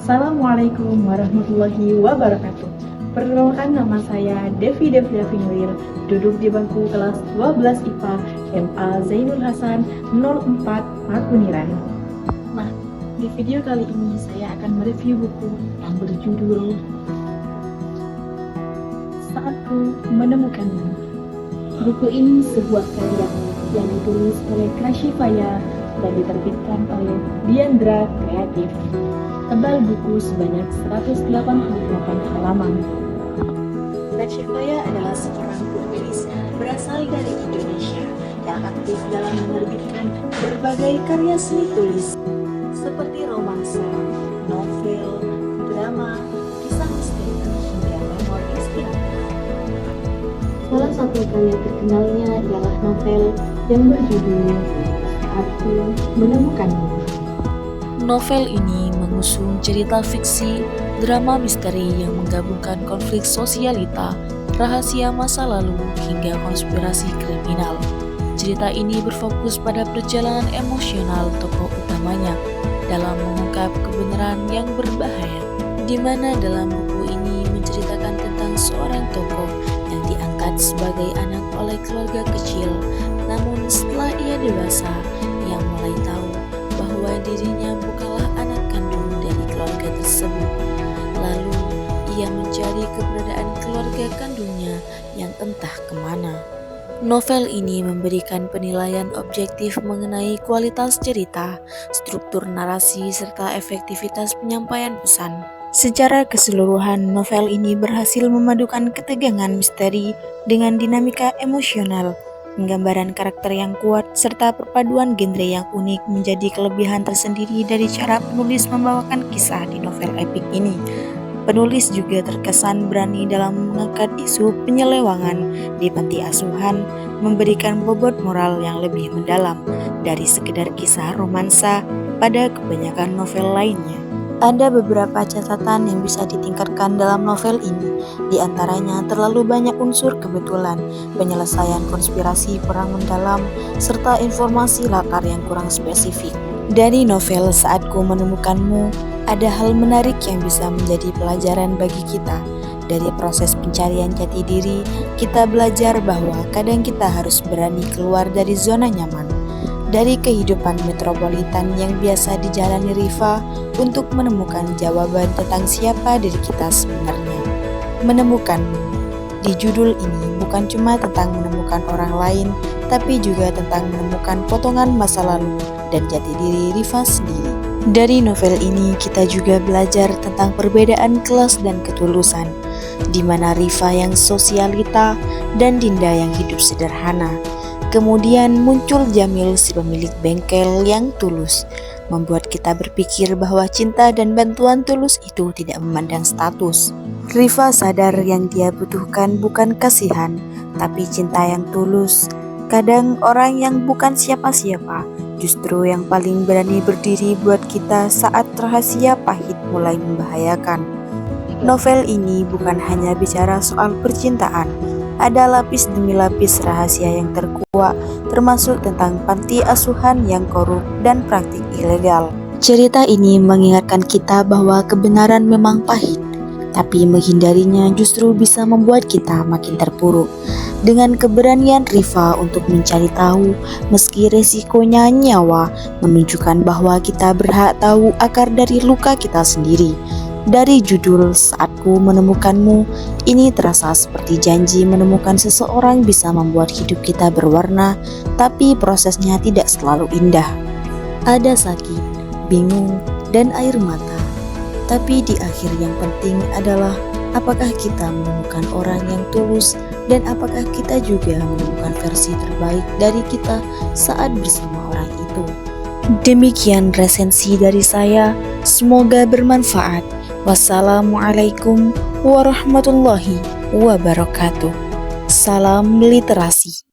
Assalamualaikum warahmatullahi wabarakatuh. Perkenalkan, nama saya Devi Devriavinwir, duduk di bangku kelas 12 IPA MA Zainul Hasan 04 Makuniran. Nah, di video kali ini saya akan mereview buku yang berjudul Saatku Menemukanmu. Buku ini sebuah karya yang ditulis oleh Kashifaya dan diterbitkan oleh Diandra Kreatif. Tebal buku sebanyak 188 halaman. Kashifaya adalah seorang penulis berasal dari Indonesia yang aktif dalam menerbitkan berbagai karya seni tulis seperti romansa, novel, drama, kisah misteri, hingga memori inspiratif. Salah satu karya terkenalnya adalah novel yang berjudul Saatku Menemukanmu. Novel ini mengusung cerita fiksi, drama misteri yang menggabungkan konflik sosialita, rahasia masa lalu, hingga konspirasi kriminal. Cerita ini berfokus pada perjalanan emosional tokoh utamanya dalam mengungkap kebenaran yang berbahaya, di mana dalam buku ini menceritakan tentang seorang tokoh yang diangkat sebagai anak oleh keluarga kecil, namun setelah ia dewasa, ia mulai tahu bahwa dirinya bukanlah anak kandung dari keluarga tersebut. Lalu, ia mencari keberadaan keluarga kandungnya yang entah kemana. Novel ini memberikan penilaian objektif mengenai kualitas cerita, struktur narasi, serta efektivitas penyampaian pesan. Secara keseluruhan, novel ini berhasil memadukan ketegangan misteri dengan dinamika emosional. Penggambaran karakter yang kuat serta perpaduan genre yang unik menjadi kelebihan tersendiri dari cara penulis membawakan kisah di novel epik ini. Penulis juga terkesan berani dalam mengangkat isu penyelewangan di panti asuhan, memberikan bobot moral yang lebih mendalam dari sekedar kisah romansa pada kebanyakan novel lainnya. Ada beberapa catatan yang bisa ditingkatkan dalam novel ini, di antaranya terlalu banyak unsur kebetulan, penyelesaian konspirasi kurang mendalam, serta informasi latar yang kurang spesifik. Dari novel Saatku Menemukanmu, ada hal menarik yang bisa menjadi pelajaran bagi kita. Dari proses pencarian jati diri, kita belajar bahwa kadang kita harus berani keluar dari zona nyaman. Dari kehidupan metropolitan yang biasa dijalani Rifa untuk menemukan jawaban tentang siapa diri kita sebenarnya. Menemukanmu. Di judul ini bukan cuma tentang menemukan orang lain, tapi juga tentang menemukan potongan masa lalu dan jati diri Rifa sendiri. Dari novel ini kita juga belajar tentang perbedaan kelas dan ketulusan, di mana Rifa yang sosialita dan Dinda yang hidup sederhana. Kemudian muncul Jamil, si pemilik bengkel yang tulus, membuat kita berpikir bahwa cinta dan bantuan tulus itu tidak memandang status. Rifa sadar yang dia butuhkan bukan kasihan, tapi cinta yang tulus. Kadang orang yang bukan siapa-siapa justru yang paling berani berdiri buat kita saat rahasia pahit mulai membahayakan. Novel ini bukan hanya bicara soal percintaan, ada lapis demi lapis rahasia yang terkuak, termasuk tentang panti asuhan yang korup dan praktik ilegal. Cerita ini mengingatkan kita bahwa kebenaran memang pahit, tapi menghindarinya justru bisa membuat kita makin terpuruk. Dengan keberanian Rifa untuk mencari tahu, meski resikonya nyawa, menunjukkan bahwa kita berhak tahu akar dari luka kita sendiri. Dari judul Saatku Menemukanmu, ini terasa seperti janji menemukan seseorang bisa membuat hidup kita berwarna, tapi prosesnya tidak selalu indah. Ada sakit, bingung, dan air mata. Tapi di akhir yang penting adalah apakah kita menemukan orang yang tulus dan apakah kita juga menemukan versi terbaik dari kita saat bersama orang itu. Demikian resensi dari saya, semoga bermanfaat. Wassalamualaikum warahmatullahi wabarakatuh. Salam literasi.